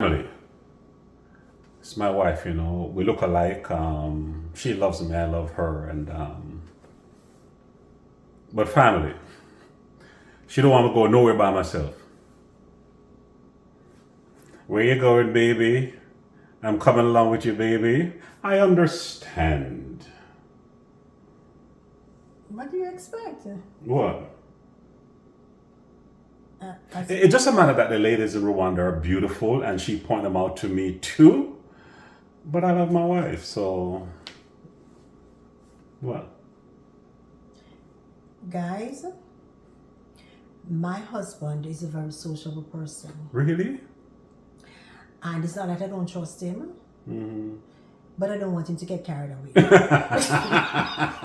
Family. It's my wife, you know. We look alike. She loves me, I love her, and but family. She don't want to go nowhere by myself. Where you going, baby? I'm coming along with you, baby. I understand. What do you expect? What? I It just a matter that the ladies in Rwanda are beautiful, and she pointed them out to me too. But I love my wife, so what? Guys, my husband is a very sociable person. Really? And it's not that I don't trust him, but I don't want him to get carried away.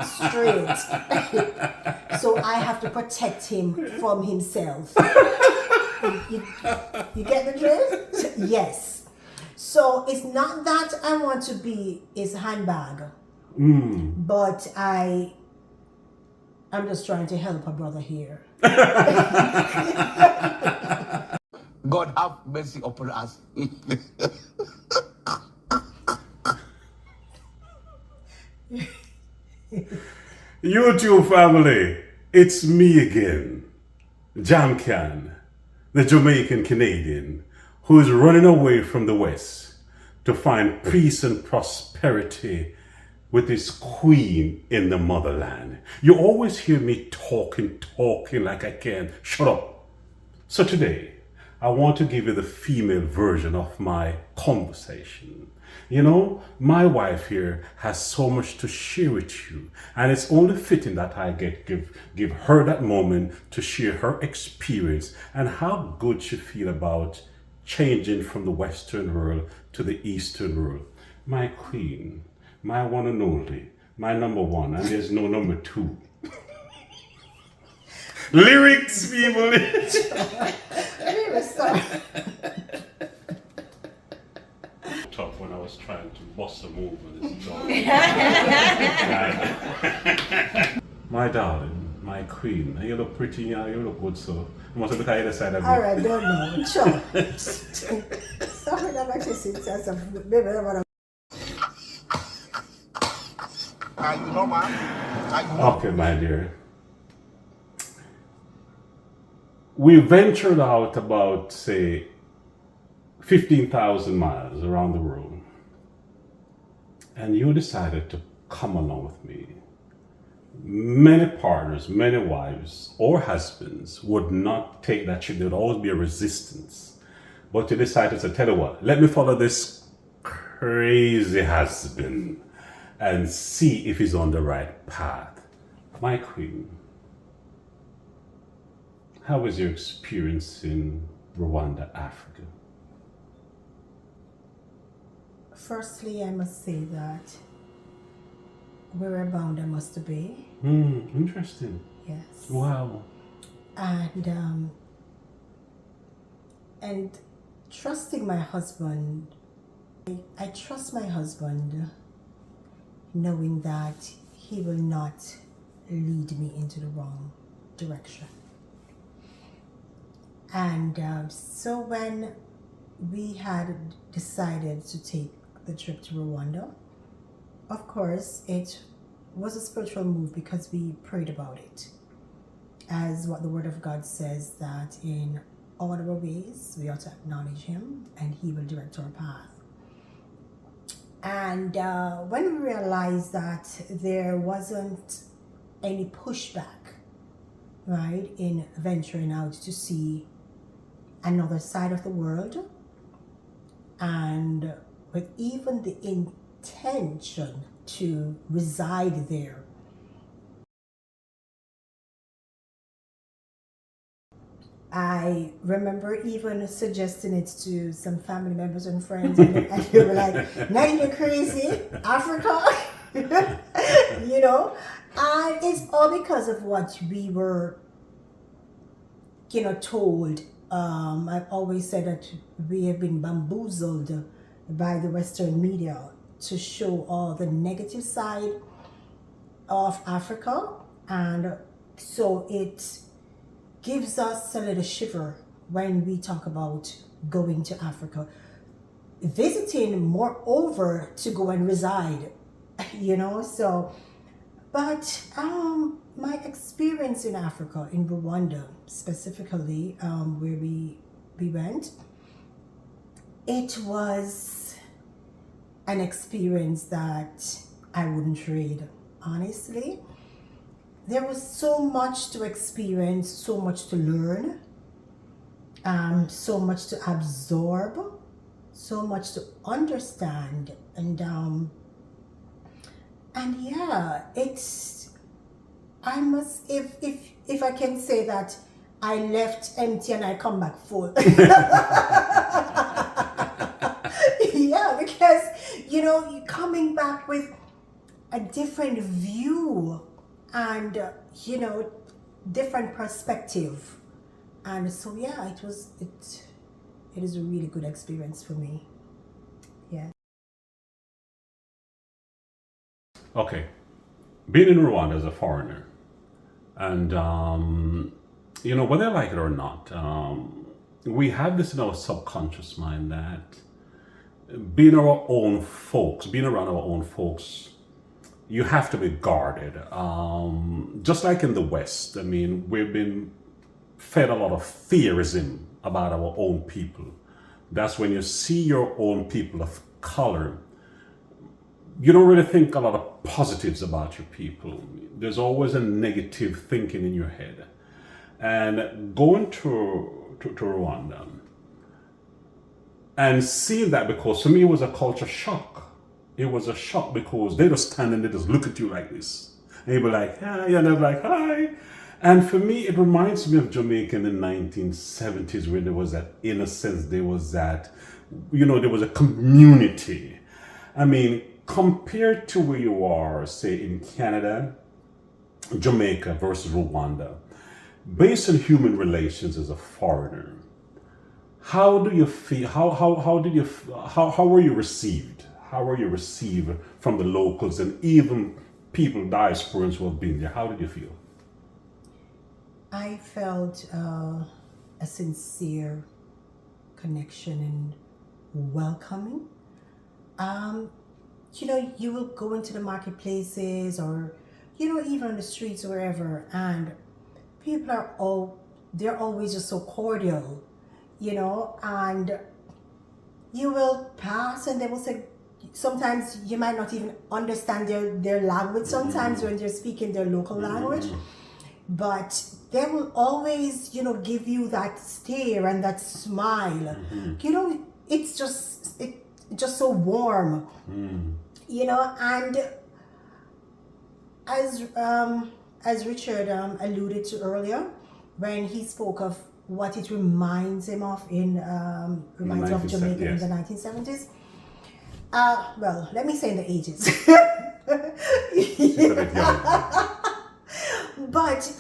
Straight. So I have to protect him from himself. You get the drift? Yes. So it's not that I want to be his handbag, but I'm just trying to help a brother here. God have mercy upon us. YouTube family, it's me again, Jamcan, the Jamaican Canadian, who is running away from the West to find peace and prosperity with his queen in the motherland. You always hear me talking like I can. Shut up. So today, I want to give you the female version of my conversation. You know, my wife here has so much to share with you, and it's only fitting that I give her that moment to share her experience and how good she feel about changing from the Western world to the Eastern world. My queen, my one and only, my number one, and there's no number two. Lyrics, people. Tough when I was trying to bust a move on this dog. My darling, my queen, you look pretty, you look good, so you must look at either side of me. All right, don't know. Sure. Sorry, I'm actually sitting as a baby. Are you normal? Are you Okay, my dear. We ventured out about, say, 15,000 miles around the world. And you decided to come along with me. Many partners, many wives or husbands would not take that trip. There would always be a resistance. But you decided to tell you what, let me follow this crazy husband and see if he's on the right path. My queen, how was your experience in Rwanda, Africa? Firstly, I must say that we're bound I must be. Interesting. Yes. Wow. And trusting my husband, I trust my husband knowing that he will not lead me into the wrong direction. And so when we had decided to take the trip to Rwanda, of course, it was a spiritual move because we prayed about it. As what the Word of God says, that in all our ways we ought to acknowledge Him and He will direct our path. And when we realized that there wasn't any pushback, right, in venturing out to see another side of the world, and with even the intention to reside there, I remember even suggesting it to some family members and friends, and they were like, "Now you're crazy, Africa," you know. And it's all because of what we were, told. I've always said that we have been bamboozled by the Western media to show all the negative side of Africa, and so it gives us a little shiver when we talk about going to Africa. visiting moreover to go and reside, so, but my experience in Africa, in Rwanda specifically, where we went, it was an experience that I wouldn't trade, honestly. There was so much to experience, so much to learn, so much to absorb, so much to understand, and yeah, it's, I must, if I can say that I left empty and I come back full. Yeah, because you're coming back with a different view and different perspective, and so yeah, it is a really good experience for me. Yeah. Okay, being in Rwanda as a foreigner, and whether I like it or not, we have this in our subconscious mind that being around our own folks, you have to be guarded. Just like in the West, I mean, we've been fed a lot of fearism about our own people. That's when you see your own people of color, you don't really think a lot of positives about your people. There's always a negative thinking in your head. And going to Rwanda and seeing that, because for me it was a culture shock. It was a shock because they just stand and they just look at you like this. And you'll be like, hi, and they're like, hi. And for me, it reminds me of Jamaica in the 1970s, where there was that innocence, there was that, there was a community. I mean, compared to where you are, say in Canada, Jamaica versus Rwanda, based on human relations as a foreigner, how do you feel? How were you received? How were you received from the locals and even people, diasporans who have been there? How did you feel? I felt a sincere connection and welcoming. You will go into the marketplaces or, even on the streets or wherever, and people they're always just so cordial, and you will pass and they will say, sometimes you might not even understand their language sometimes when they're speaking their local language, but they will always, give you that stare and that smile. It's just so warm, and as Richard alluded to earlier, when he spoke of what it reminds him of reminds him of Jamaica in the 1970s. Well, let me say in the 80s. But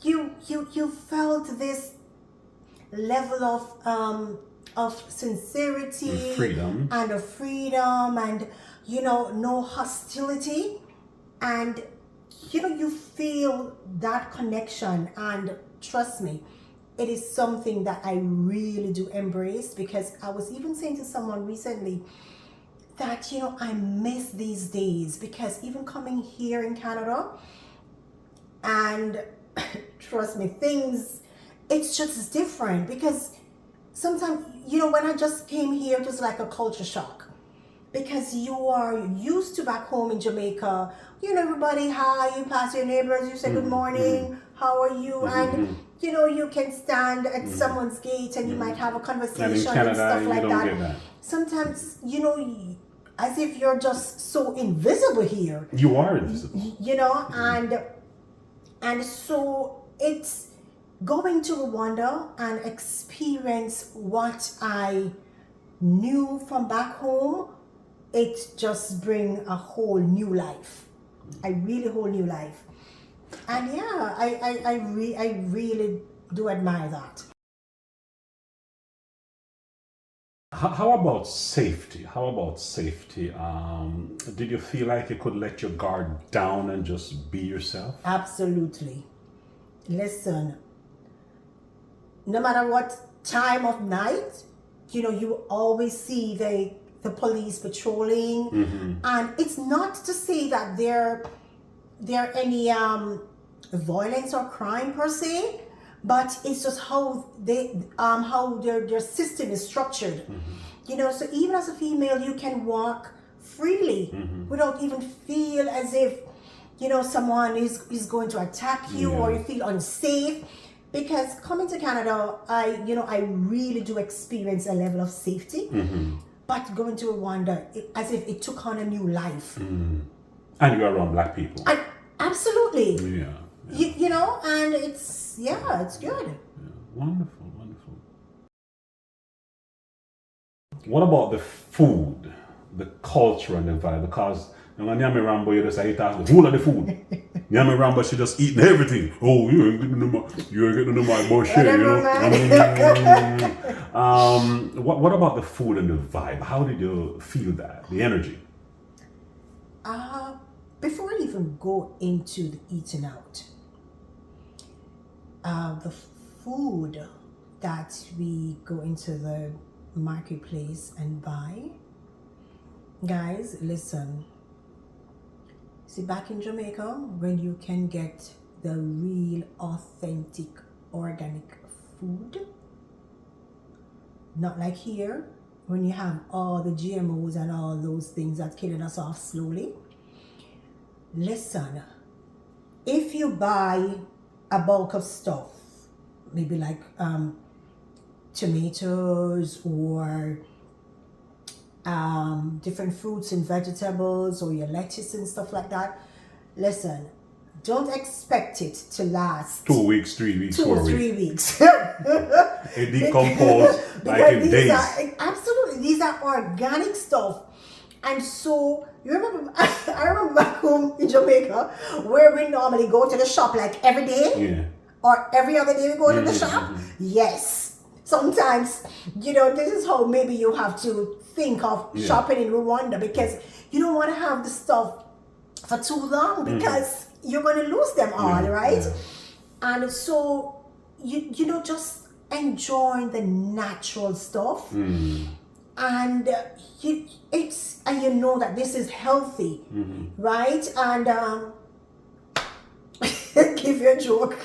you felt this level of sincerity and freedom, and no hostility, and you feel that connection, and trust me, it is something that I really do embrace, because I was even saying to someone recently that I miss these days, because even coming here in Canada, and trust me, it's just different, because sometimes when I just came here, it was like a culture shock, because you are used to back home in Jamaica, everybody, hi, you pass your neighbors, you say good morning, how are you, and you can stand at someone's gate and you might have a conversation and stuff like that. Sometimes as if you're just so invisible here. You are invisible. And so it's going to Rwanda and experience what I knew from back home. It just bring a whole new life, a really whole new life. And yeah, I really do admire that. How about safety? Did you feel like you could let your guard down and just be yourself? Absolutely. Listen, no matter what time of night, you know, you always see the police patrolling, and it's not to say that there any violence or crime per se, but it's just how their system is structured. You know, so even as a female, you can walk freely without even feel as if, you know, someone is going to attack you or you feel unsafe. Because coming to Canada, I really do experience a level of safety. But going to Rwanda, as if it took on a new life. And you're around black people. Absolutely. Yeah. You know, and it's good. Yeah. Wonderful, wonderful. What about the food, the culture and the vibe? Because when Nyami Rambo, you just say, eat the whole of the food. Nyami Rambo, she just eating everything. Oh, you ain't getting to my bullshit, you know. What about the food and the vibe? How did you feel that, the energy? Before I even go into the eating out, the food that we go into the marketplace and buy, guys, listen. See, back in Jamaica, when you can get the real, authentic, organic food, not like here, when you have all the GMOs and all those things that's killing us off slowly. Listen, if you buy a bulk of stuff, maybe like tomatoes or different fruits and vegetables or your lettuce and stuff like that, listen, don't expect it to last 2 weeks, 3 weeks, 2 4 or weeks. 3 weeks. It decomposes like in days. Absolutely, these are organic stuff. And so you remember, I remember back home in Jamaica where we normally go to the shop like every day or every other day we go to the shop. Yes, sometimes, you know, this is how maybe you have to think of shopping in Rwanda, because you don't want to have the stuff for too long because you're going to lose them all, right? And so you know, just enjoying the natural stuff. And you know that this is healthy, right? And give you a joke.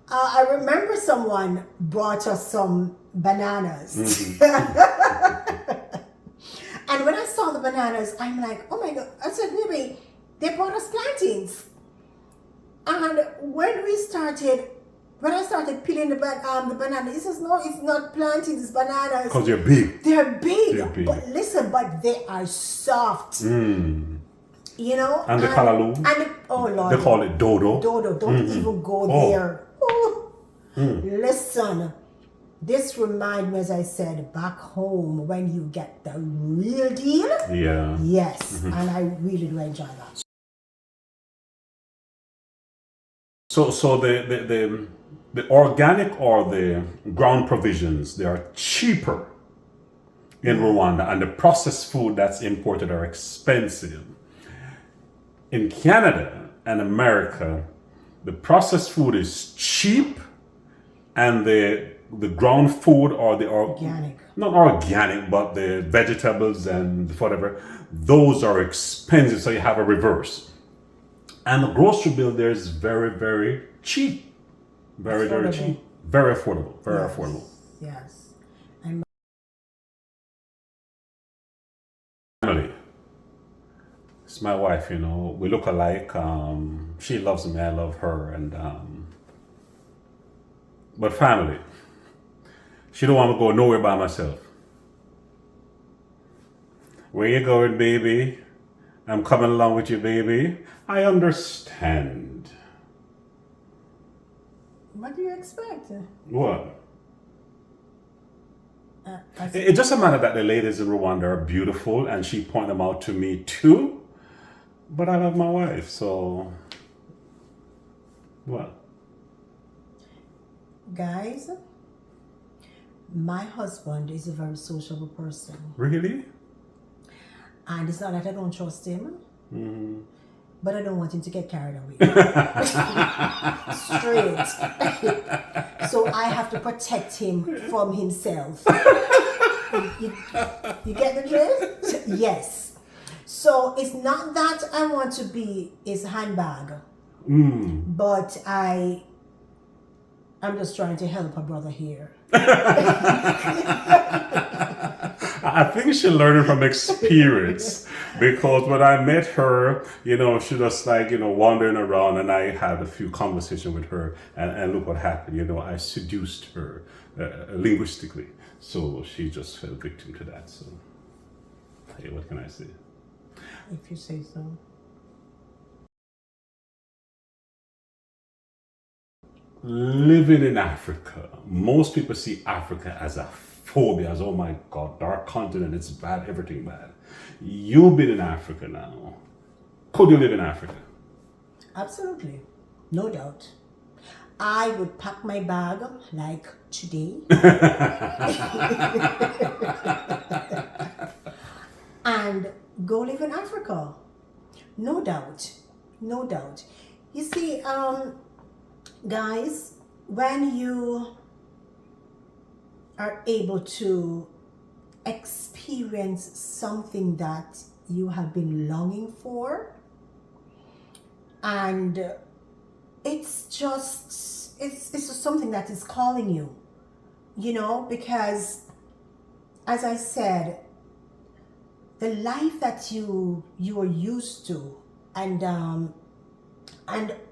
I remember someone brought us some bananas. And when I saw the bananas, I'm like, oh my God. I said, maybe they brought us plantains. And when I started peeling the banana, he says, no, it's not plantains, it's bananas. Because they're big. They're big. But listen, but they are soft. You know? And the kalaloo. Oh Lord. They call it dodo. Dodo. Don't even go there. Oh. Listen, this reminds me, as I said, back home when you get the real deal. Yeah. Yes. And I really do enjoy that. So the organic or the ground provisions, they are cheaper in Rwanda, and the processed food that's imported are expensive. In Canada and America, the processed food is cheap, and the ground food or the Organic. Not organic, but the vegetables and whatever, those are expensive. So you have a reverse. And the grocery bill there is very, very cheap. Very, very cheap. Very affordable. Very affordable. Yes. And Family. It's my wife, you know. We look alike. She loves me, I love her. And but family. She don't want to go nowhere by myself. Where you going, baby? I'm coming along with you, baby. I understand. what do you expect? What? It doesn't matter that the ladies in Rwanda are beautiful, and she pointed them out to me too. But I love my wife, so what? Guys, my husband is a very sociable person. Really? And it's not that I don't trust him. but I don't want him to get carried away. Straight. So I have to protect him from himself. You get the drift? Yes. So it's not that I want to be his handbag, but I'm just trying to help a brother here. I think she learned it from experience, because when I met her, she was like, wandering around, and I had a few conversations with her, and look what happened. I seduced her linguistically, so she just fell victim to that. So, hey, what can I say? If you say so. Living in Africa, most people see Africa as a phobia, as, oh my God, dark continent, it's bad, everything bad. You've been in Africa now. Could you live in Africa? Absolutely. No doubt. I would pack my bag like today and go live in Africa. No doubt. No doubt. You see, guys, when you are able to experience something that you have been longing for, and it's just something that is calling you, because as I said, the life that you are used to, and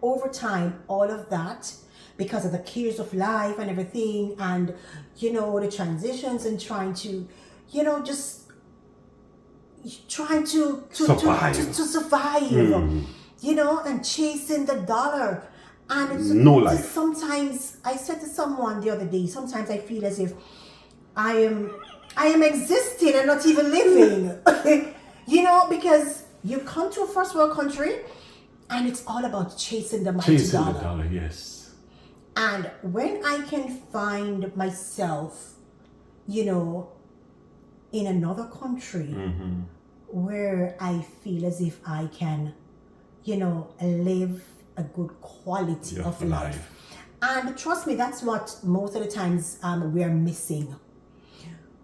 over time, all of that, because of the cares of life and everything, and the transitions, and trying to just trying to Survive. to survive, and chasing the dollar. And it's No life. Sometimes I said to someone the other day, sometimes I feel as if I am existing and not even living. Because you come to a first world country and it's all about chasing the mighty Chasing dollar. the dollar, yes. And when I can find myself, in another country where I feel as if I can, live a good quality of life. And trust me, that's what most of the times we are missing.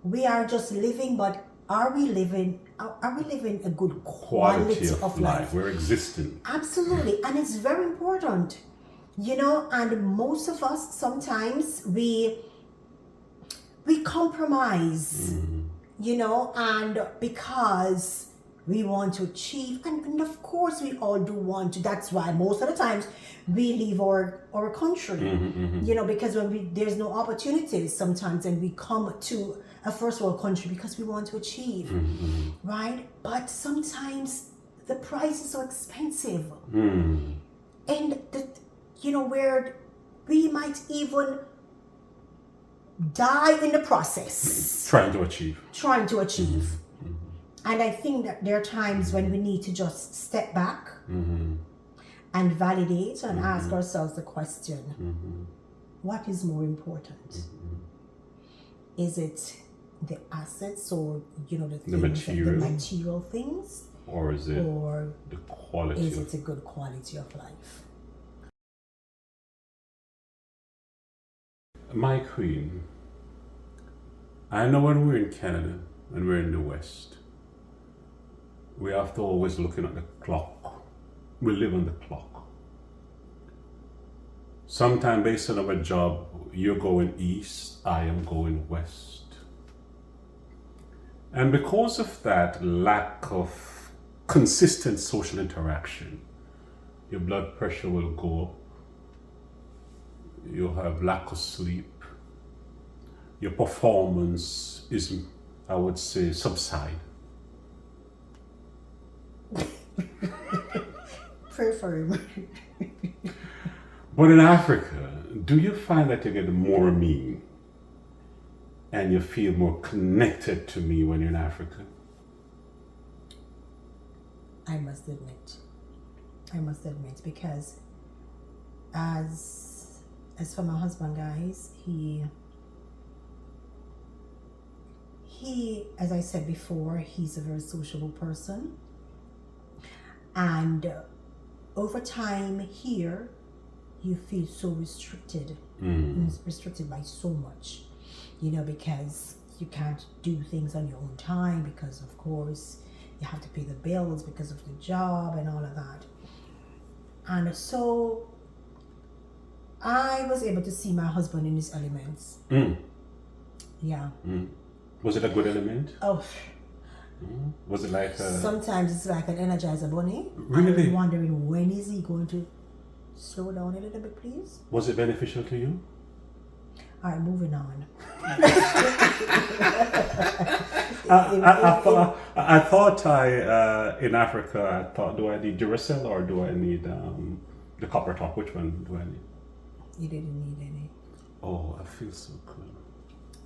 We are just living, but are we living a good quality of life? We're existing. Absolutely. And it's very important, and most of us, sometimes we compromise, and because we want to achieve, and of course we all do want to. That's why most of the times we leave our country, because when there's no opportunities sometimes, and we come to a first world country because we want to achieve, right? But sometimes the price is so expensive, and where we might even die in the process Trying to achieve. And I think that there are times when we need to just step back and validate and ask ourselves the question, what is more important? Is it the assets, or the material things, or is it the quality? Is it a good quality of life? My queen, I know when we're in Canada, when we're in the West, we have to always looking at the clock. We live on the clock. Sometimes based on our job, you're going east, I am going west. And because of that lack of consistent social interaction, your blood pressure will go up. You'll have lack of sleep. Your performance is, I would say, subside. Pray for him. But in Africa, do you find that you get more me and you feel more connected to me when you're in Africa? I must admit, because as for my husband, guys, he, as I said before, he's a very sociable person, and over time here, you feel so restricted, restricted by so much, because you can't do things on your own time because, of course, you have to pay the bills because of the job and all of that. And so I was able to see my husband in his elements. Yeah. Was it a good element? Oh, Was it like sometimes it's like an Energizer bunny. Really? I'm wondering, when is he going to slow down a little bit, please? Was it beneficial to you? All right, moving on. I thought in Africa, I thought, do I need Duracell or do I need the copper top? Which one do I need? You didn't need any. Oh, I feel so good.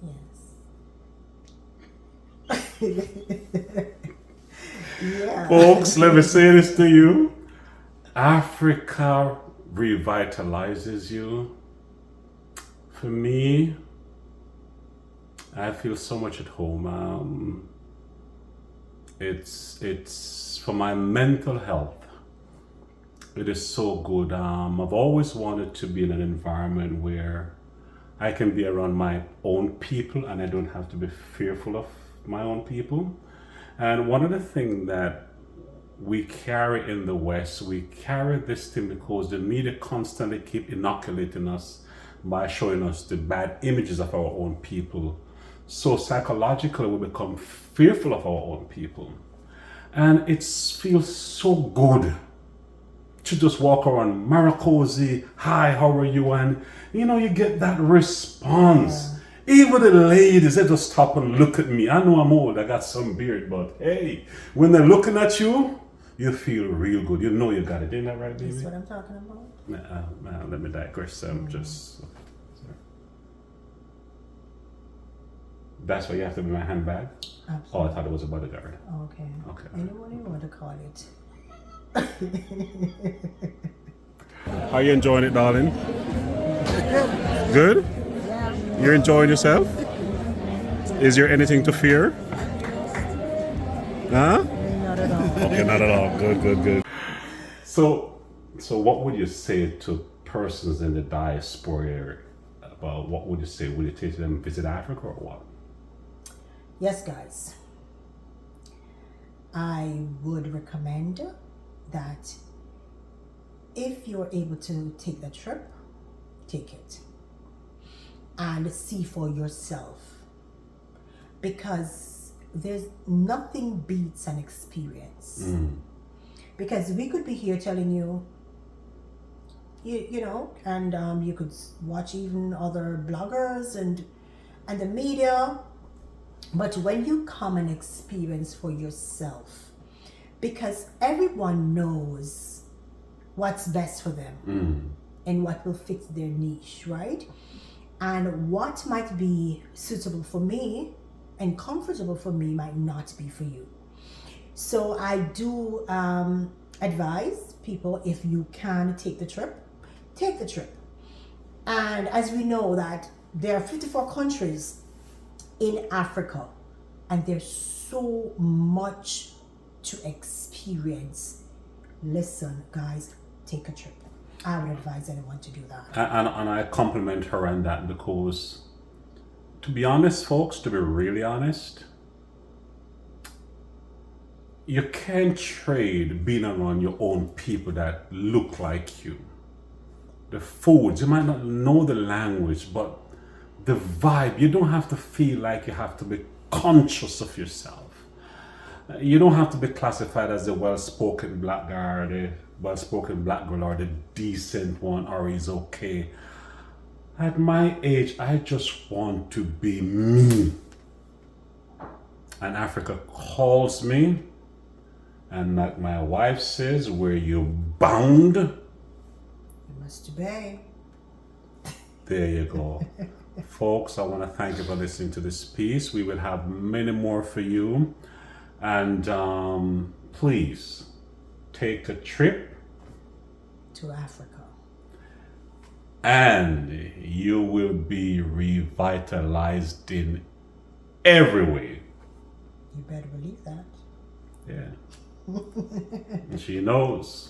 Yes. Yeah. Folks, let me say this to you. Africa revitalizes you. For me, I feel so much at home. It's for my mental health. It is so good. I've always wanted to be in an environment where I can be around my own people and I don't have to be fearful of my own people. And one of the things that we carry in the West, we carry this thing because the media constantly keep inoculating us by showing us the bad images of our own people. So psychologically, we become fearful of our own people. And it feels so good to just walk around, Maricosi, hi, how are you? And you get that response. Even the ladies, they just stop and look at me. I know I'm old, I got some beard, but hey, when they're looking at you, you feel real good. You know you got it. Ain't that right, baby? That's what I'm talking about. Let me digress. That's why you have to be my handbag? Absolutely. Oh, I thought it was a bodyguard. Okay. Okay. Anyone you want to call it. Are you enjoying it, darling? Good? Yeah. You're enjoying yourself? Is there anything to fear? Huh? Not at all. Okay, not at all. Good. So what would you say to persons in the diaspora about what would you say? Would you take them visit Africa or what? Yes, guys. I would recommend that if you're able to take the trip, take it and see for yourself, because there's nothing beats an experience. Because we could be here telling you, and you could watch even other bloggers and the media, but when you come and experience for yourself, because everyone knows what's best for them and what will fit their niche, right? And what might be suitable for me and comfortable for me might not be for you. So I do advise people, if you can take the trip, take the trip. And as we know that there are 54 countries in Africa, and there's so much to experience. Listen, guys, take a trip. I would advise anyone to do that. And I compliment her on that, because to be honest, folks, to be really honest, you can't trade being around your own people that look like you. The foods, you might not know the language, but the vibe, you don't have to feel like you have to be conscious of yourself. You don't have to be classified as the well-spoken black guy or the well-spoken black girl or the decent one, or he's okay. At my age, I just want to be me. And Africa calls me, and like my wife says, where you bound, You must obey. there you go. Folks, I want to thank you for listening to this piece. We will have many more for you. And please take a trip To Africa. and you will be revitalized in every way. You better believe that. Yeah. And she knows.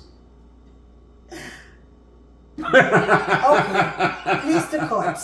Okay, please the court.